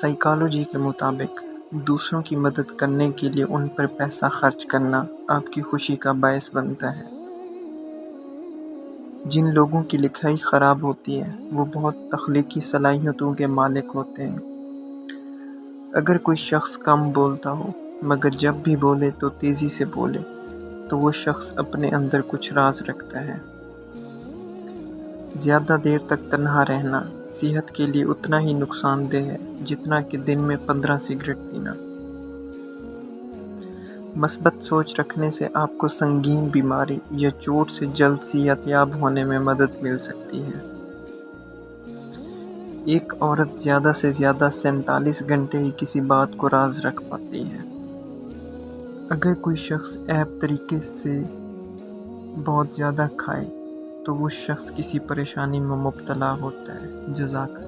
Psychology کے مطابق دوسروں کی مدد کرنے کے لیے ان پر پیسہ خرچ کرنا آپ کی خوشی کا باعث بنتا ہے۔ جن لوگوں کی لکھائی خراب ہوتی ہے وہ بہت تخلیقی صلاحیتوں کے مالک ہوتے ہیں۔ اگر کوئی شخص کم بولتا ہو مگر جب بھی بولے تو تیزی سے بولے تو وہ شخص اپنے اندر کچھ راز رکھتا ہے۔ زیادہ دیر تک تنہا رہنا صحت کے لیے اتنا ہی نقصان دہ ہے جتنا کہ دن میں 15 سگریٹ پینا۔ مثبت سوچ رکھنے سے آپ کو سنگین بیماری یا چوٹ سے جلد صحت یاب ہونے میں مدد مل سکتی ہے۔ ایک عورت زیادہ سے زیادہ 47 گھنٹے ہی کسی بات کو راز رکھ پاتی ہے۔ اگر کوئی شخص عیب طریقے سے بہت زیادہ کھائے تو وہ شخص کسی پریشانی میں مبتلا ہوتا ہے۔ جزاک اللہ۔